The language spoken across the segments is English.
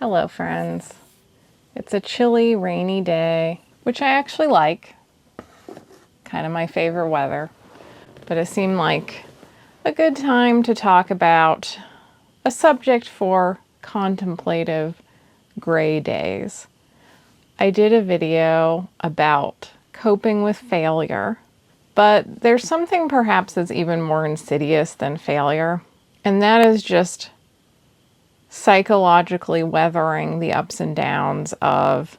Hello friends. It's a chilly, rainy day, which I actually like. Kind of my favorite weather. But it seemed like a good time to talk about a subject for contemplative gray days. I did a video about coping with failure, but there's something perhaps that's even more insidious than failure, and that is just psychologically weathering the ups and downs of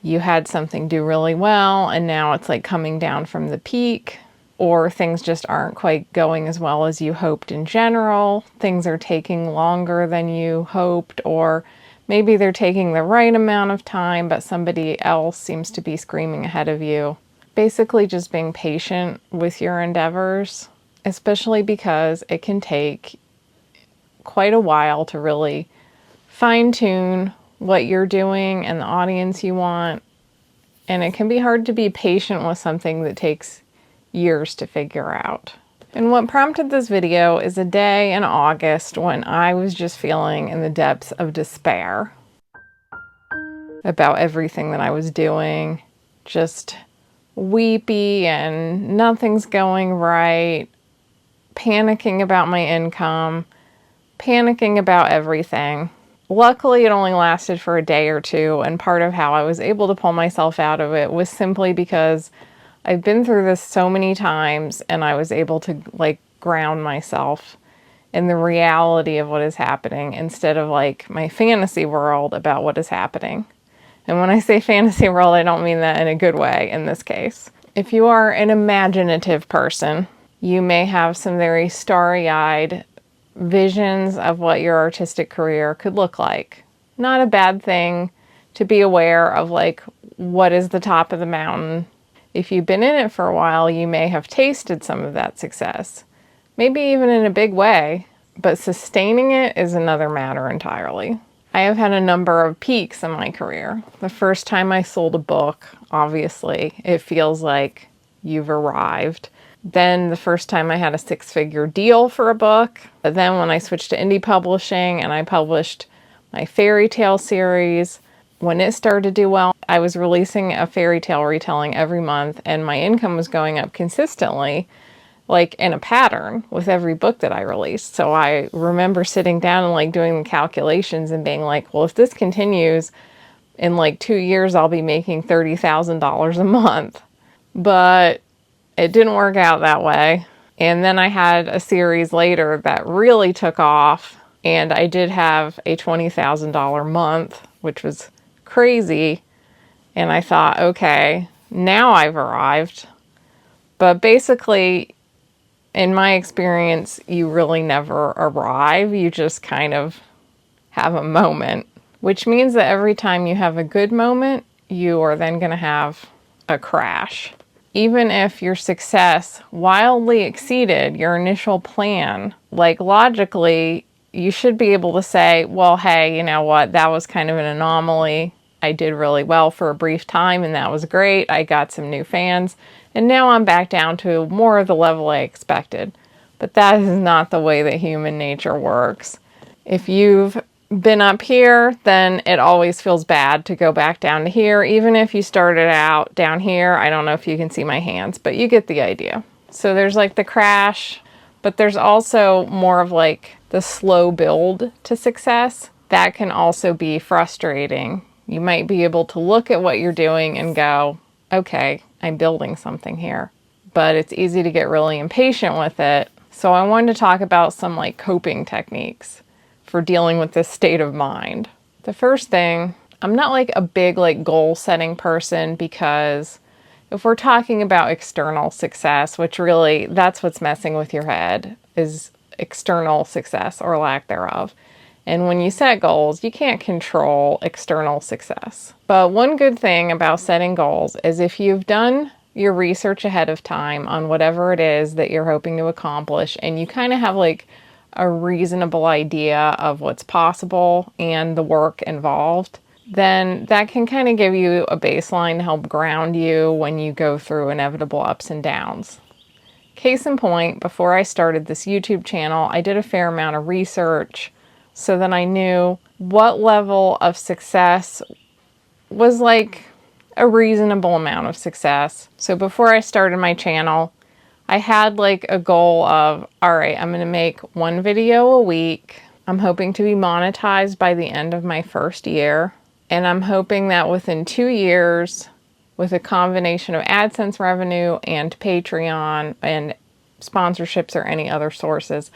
you had something do really well and now it's like coming down from the peak, or things just aren't quite going as well as you hoped in general. Things are taking longer than you hoped, or maybe they're taking the right amount of time, but somebody else seems to be screaming ahead of you. Basically just being patient with your endeavors, especially because it can take quite a while to really fine-tune what you're doing and the audience you want. And it can be hard to be patient with something that takes years to figure out. And what prompted this video is a day in August when I was just feeling in the depths of despair about everything that I was doing. Just weepy and nothing's going right. Panicking about my income. Panicking about everything. Luckily, it only lasted for a day or two, and part of how I was able to pull myself out of it was simply because I've been through this so many times, and I was able to ground myself in the reality of what is happening instead of my fantasy world about what is happening. And when I say fantasy world, I don't mean that in a good way in this case. If you are an imaginative person, you may have some very starry-eyed visions of what your artistic career could look like. Not a bad thing to be aware of what is the top of the mountain. If you've been in it for a while, you may have tasted some of that success. Maybe even in a big way, but sustaining it is another matter entirely. I have had a number of peaks in my career. The first time I sold a book, obviously, it feels like you've arrived. Then the first time I had a 6-figure deal for a book. But then when I switched to indie publishing and I published my fairy tale series, when it started to do well, I was releasing a fairy tale retelling every month and my income was going up consistently, in a pattern with every book that I released. So I remember sitting down and doing the calculations and being like, well, if this continues, in 2 years, I'll be making $30,000 a month. But it didn't work out that way. And then I had a series later that really took off, and I did have a $20,000 month, which was crazy. And I thought, okay, now I've arrived. But basically, in my experience, you really never arrive. You just kind of have a moment, which means that every time you have a good moment, you are then going to have a crash. Even if your success wildly exceeded your initial plan, logically, you should be able to say, well, hey, you know what? That was kind of an anomaly. I did really well for a brief time and that was great. I got some new fans and now I'm back down to more of the level I expected. But that is not the way that human nature works. If you've been up here, then it always feels bad to go back down to here. Even if you started out down here, I don't know if you can see my hands, but you get the idea. So there's the crash, but there's also more of the slow build to success. That can also be frustrating. You might be able to look at what you're doing and go, okay, I'm building something here, but it's easy to get really impatient with it. So I wanted to talk about some coping techniques for dealing with this state of mind. The first thing, I'm not a big goal setting person, because if we're talking about external success, which really that's what's messing with your head, is external success or lack thereof. And when you set goals, you can't control external success. But one good thing about setting goals is if you've done your research ahead of time on whatever it is that you're hoping to accomplish, and you kind of have a reasonable idea of what's possible and the work involved, then that can kind of give you a baseline to help ground you when you go through inevitable ups and downs. Case in point, before I started this YouTube channel, I did a fair amount of research so that I knew what level of success was like a reasonable amount of success. So before I started my channel, I had like a goal of, all right, I'm going to make 1 video a week. I'm hoping to be monetized by the end of my first year. And I'm hoping that within 2 years, with a combination of AdSense revenue and Patreon and sponsorships or any other sources,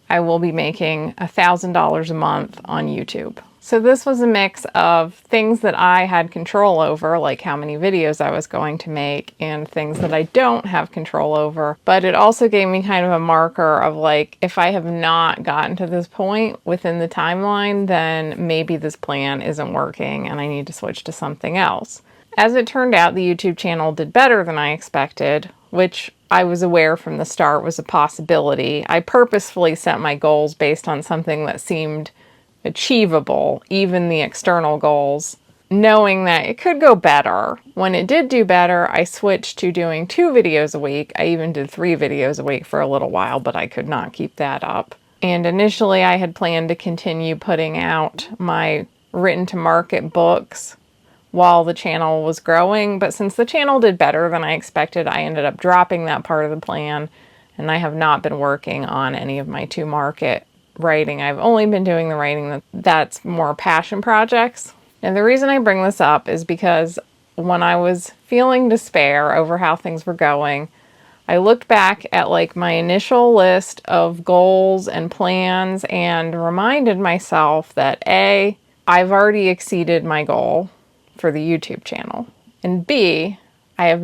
I will be making $1,000 a month on YouTube. So this was a mix of things that I had control over, like how many videos I was going to make, and things that I don't have control over. But it also gave me kind of a marker of like, if I have not gotten to this point within the timeline, then maybe this plan isn't working and I need to switch to something else. As it turned out, the YouTube channel did better than I expected, which I was aware from the start was a possibility. I purposefully set my goals based on something that seemed achievable, even the external goals, knowing that it could go better. When it did do better, I switched to doing 2 videos a week. I even did 3 videos a week for a little while, but I could not keep that up. And initially I had planned to continue putting out my written to market books while the channel was growing, but since the channel did better than I expected, I ended up dropping that part of the plan, and I have not been working on any of my to market writing. I've only been doing the writing that's more passion projects. And the reason I bring this up is because when I was feeling despair over how things were going, I looked back at like my initial list of goals and plans and reminded myself that A, I've already exceeded my goal for the YouTube channel, and B, I've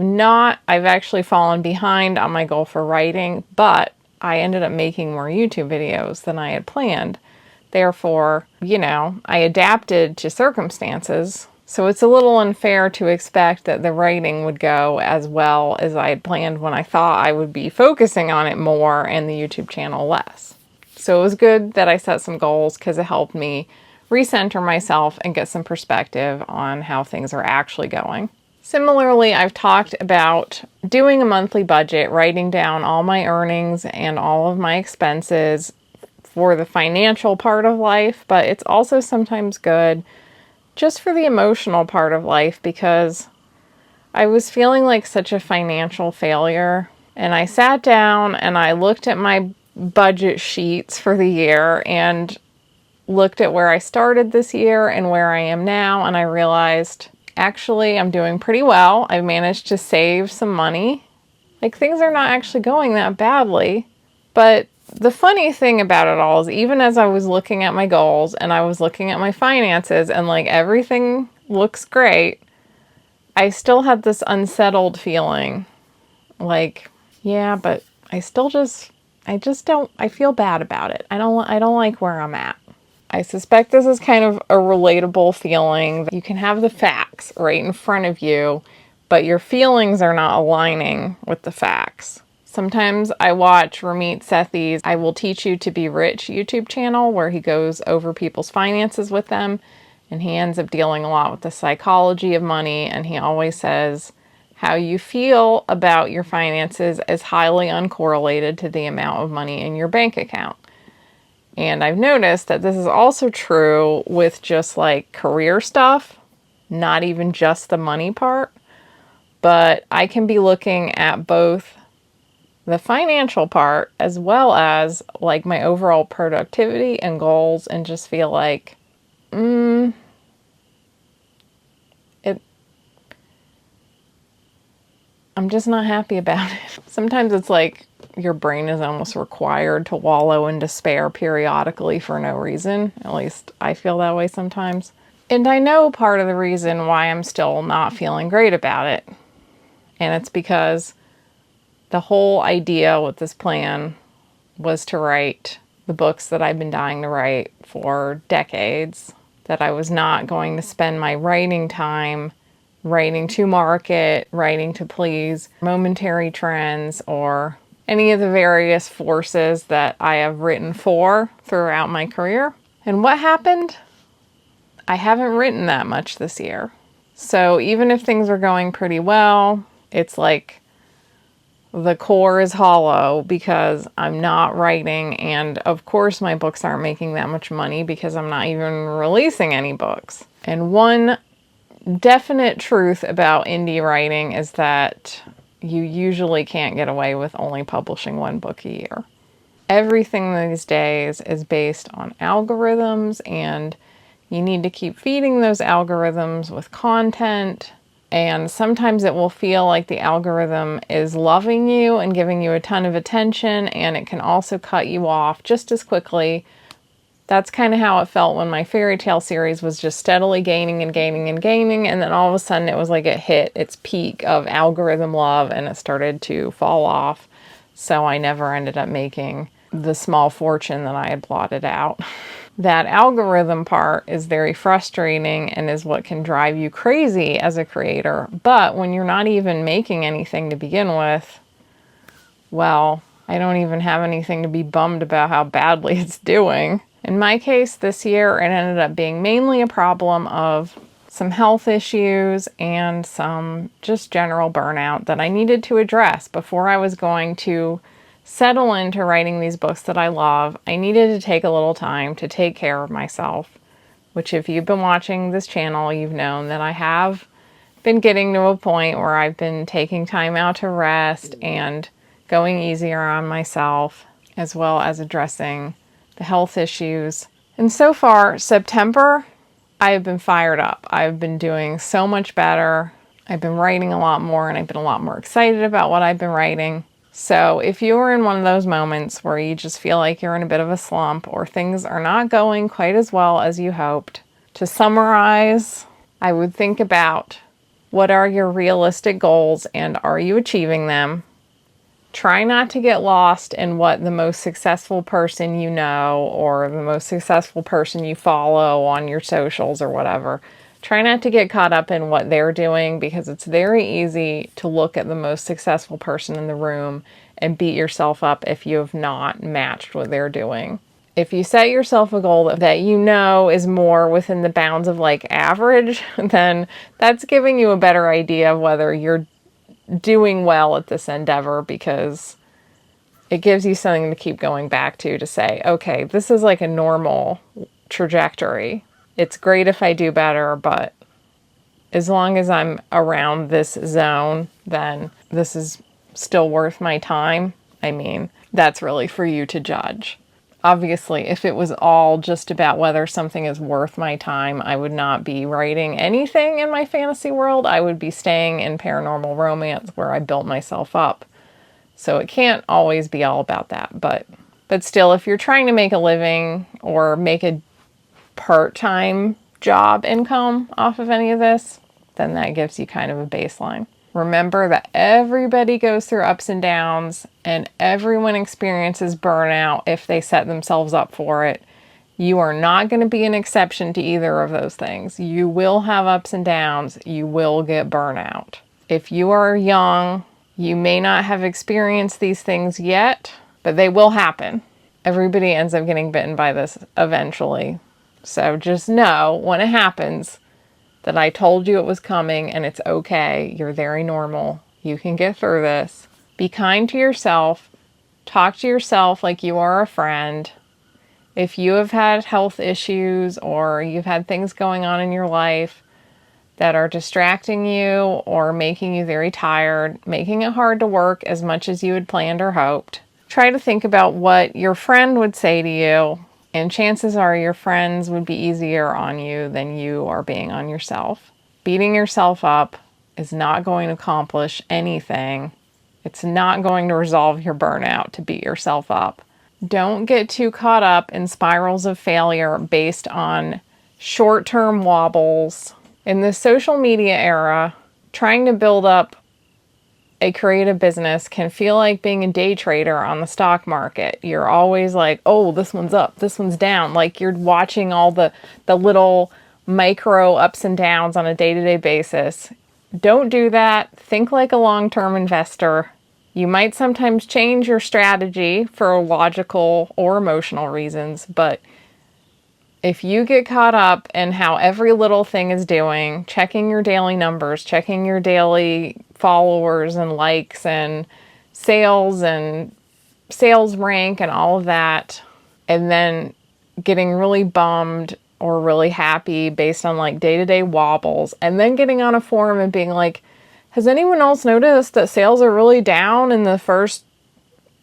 actually fallen behind on my goal for writing, but I ended up making more YouTube videos than I had planned. Therefore, I adapted to circumstances. So it's a little unfair to expect that the writing would go as well as I had planned when I thought I would be focusing on it more and the YouTube channel less. So it was good that I set some goals because it helped me recenter myself and get some perspective on how things are actually going. Similarly, I've talked about doing a monthly budget, writing down all my earnings and all of my expenses for the financial part of life, but it's also sometimes good just for the emotional part of life because I was feeling like such a financial failure. And I sat down and I looked at my budget sheets for the year and looked at where I started this year and where I am now, and I realized actually I'm doing pretty well. I've managed to save some money. Like things are not actually going that badly. But the funny thing about it all is even as I was looking at my goals and I was looking at my finances and like everything looks great, I still had this unsettled feeling like, yeah, but I feel bad about it. I don't like where I'm at. I suspect this is kind of a relatable feeling. You can have the facts right in front of you, but your feelings are not aligning with the facts. Sometimes I watch Ramit Sethi's I Will Teach You to Be Rich YouTube channel where he goes over people's finances with them, and he ends up dealing a lot with the psychology of money, and he always says how you feel about your finances is highly uncorrelated to the amount of money in your bank account. And I've noticed that this is also true with just like career stuff, not even just the money part, but I can be looking at both the financial part as well as like my overall productivity and goals and just feel like, I'm just not happy about it. Sometimes it's like your brain is almost required to wallow in despair periodically for no reason. At least I feel that way sometimes. And I know part of the reason why I'm still not feeling great about it. And it's because the whole idea with this plan was to write the books that I've been dying to write for decades. That I was not going to spend my writing time writing to market, writing to please momentary trends, or any of the various forces that I have written for throughout my career. And what happened? I haven't written that much this year. So even if things are going pretty well, it's like the core is hollow because I'm not writing, and of course my books aren't making that much money because I'm not even releasing any books. And one definite truth about indie writing is that you usually can't get away with only publishing one book a year. Everything these days is based on algorithms, and you need to keep feeding those algorithms with content. And sometimes it will feel like the algorithm is loving you and giving you a ton of attention, and it can also cut you off just as quickly. That's kind of how it felt when my fairy tale series was just steadily gaining and gaining and gaining, and then all of a sudden it was like it hit its peak of algorithm love and it started to fall off. So I never ended up making the small fortune that I had plotted out. That algorithm part is very frustrating and is what can drive you crazy as a creator. But when you're not even making anything to begin with, well, I don't even have anything to be bummed about how badly it's doing. In my case, this year, it ended up being mainly a problem of some health issues and some just general burnout that I needed to address before I was going to settle into writing these books that I love. I needed to take a little time to take care of myself, which if you've been watching this channel, you've known that I have been getting to a point where I've been taking time out to rest and going easier on myself, as well as addressing the health issues. And so far, September, I have been fired up. I've been doing so much better. I've been writing a lot more, and I've been a lot more excited about what I've been writing. So if you are in one of those moments where you just feel like you're in a bit of a slump or things are not going quite as well as you hoped, to summarize, I would think about what are your realistic goals and are you achieving them? Try not to get lost in what the most successful person you know or the most successful person you follow on your socials or whatever. Try not to get caught up in what they're doing, because it's very easy to look at the most successful person in the room and beat yourself up if you have not matched what they're doing. If you set yourself a goal that you know is more within the bounds of like average, then that's giving you a better idea of whether you're doing well at this endeavor, because it gives you something to keep going back to say, okay, this is like a normal trajectory. It's great if I do better, but as long as I'm around this zone, then this is still worth my time. I mean, that's really for you to judge. Obviously, if it was all just about whether something is worth my time, I would not be writing anything in my fantasy world. I would be staying in paranormal romance where I built myself up. So it can't always be all about that. But still, if you're trying to make a living or make a part-time job income off of any of this, then that gives you kind of a baseline. Remember that everybody goes through ups and downs, and everyone experiences burnout if they set themselves up for it. You are not going to be an exception to either of those things. You will have ups and downs. You will get burnout. If you are young, you may not have experienced these things yet, but they will happen. Everybody ends up getting bitten by this eventually. So just know when it happens that I told you it was coming, and it's okay. You're very normal. You can get through this. Be kind to yourself. Talk to yourself like you are a friend. If you have had health issues or you've had things going on in your life that are distracting you or making you very tired, making it hard to work as much as you had planned or hoped, try to think about what your friend would say to you. And chances are your friends would be easier on you than you are being on yourself. Beating yourself up is not going to accomplish anything. It's not going to resolve your burnout to beat yourself up. Don't get too caught up in spirals of failure based on short-term wobbles. In the social media era, trying to build up a creative business can feel like being a day trader on the stock market. You're always like, oh, this one's up, this one's down. Like you're watching all the little micro ups and downs on a day-to-day basis. Don't do that. Think like a long-term investor. You might sometimes change your strategy for logical or emotional reasons, but if you get caught up in how every little thing is doing, checking your daily numbers, checking your daily followers and likes and sales and sales rank and all of that, and then getting really bummed or really happy based on like day-to-day wobbles, and then getting on a forum and being like, has anyone else noticed that sales are really down in the first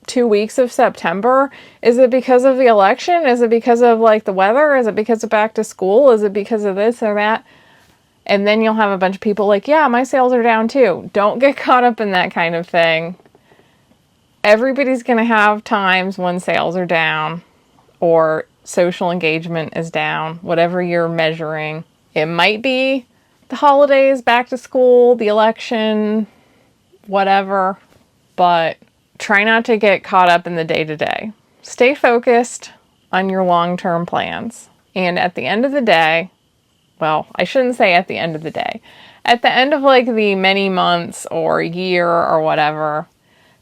2 weeks of September? Is it because of the election? Is it because of like the weather? Is it because of back to school? Is it because of this or that? And then you'll have a bunch of people like, yeah, my sales are down too. Don't get caught up in that kind of thing. Everybody's going to have times when sales are down or social engagement is down, whatever you're measuring. It might be the holidays, back to school, the election, whatever, but try not to get caught up in the day-to-day. Stay focused on your long-term plans. And at the end of the day, well, I shouldn't say at the end of the day. At the end of like the many months or year or whatever,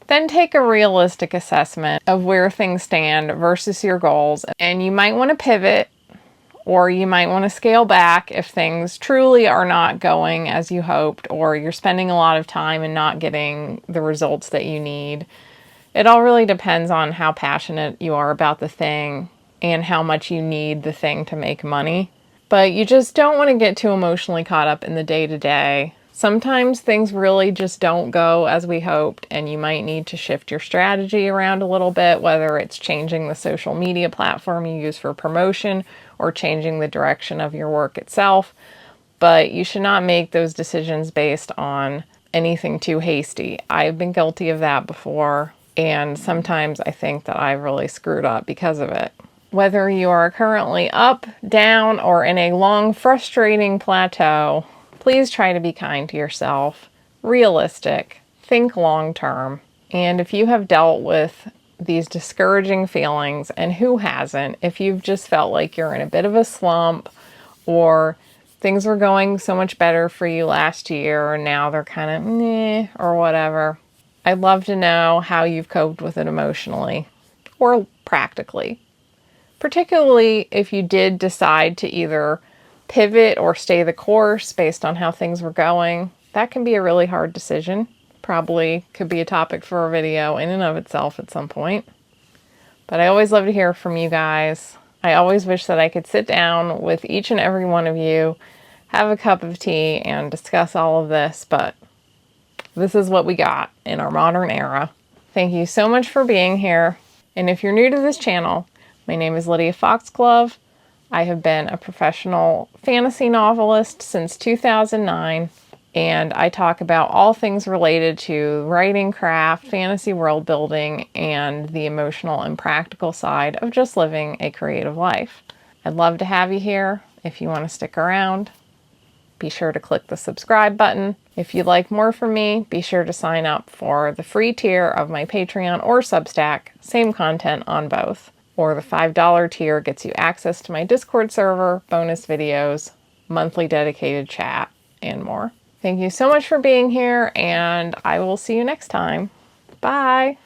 then take a realistic assessment of where things stand versus your goals. And you might want to pivot, or you might want to scale back if things truly are not going as you hoped, or you're spending a lot of time and not getting the results that you need. It all really depends on how passionate you are about the thing and how much you need the thing to make money. But you just don't want to get too emotionally caught up in the day-to-day. Sometimes things really just don't go as we hoped, and you might need to shift your strategy around a little bit, whether it's changing the social media platform you use for promotion or changing the direction of your work itself. But you should not make those decisions based on anything too hasty. I've been guilty of that before, and sometimes I think that I've really screwed up because of it. Whether you are currently up, down, or in a long, frustrating plateau, please try to be kind to yourself, realistic, think long term. And if you have dealt with these discouraging feelings, and who hasn't, if you've just felt like you're in a bit of a slump, or things were going so much better for you last year and now they're kind of meh or whatever, I'd love to know how you've coped with it emotionally or practically. Particularly if you did decide to either pivot or stay the course based on how things were going. That can be a really hard decision. Probably could be a topic for a video in and of itself at some point. But I always love to hear from you guys. I always wish that I could sit down with each and every one of you, have a cup of tea, and discuss all of this, but this is what we got in our modern era. Thank you so much for being here. And if you're new to this channel, my name is Lydia Foxglove. I have been a professional fantasy novelist since 2009, and I talk about all things related to writing, craft, fantasy world building, and the emotional and practical side of just living a creative life. I'd love to have you here. If you want to stick around, be sure to click the subscribe button. If you'd like more from me, be sure to sign up for the free tier of my Patreon or Substack, same content on both. Or the $5 tier gets you access to my Discord server, bonus videos, monthly dedicated chat, and more. Thank you so much for being here, and I will see you next time. Bye!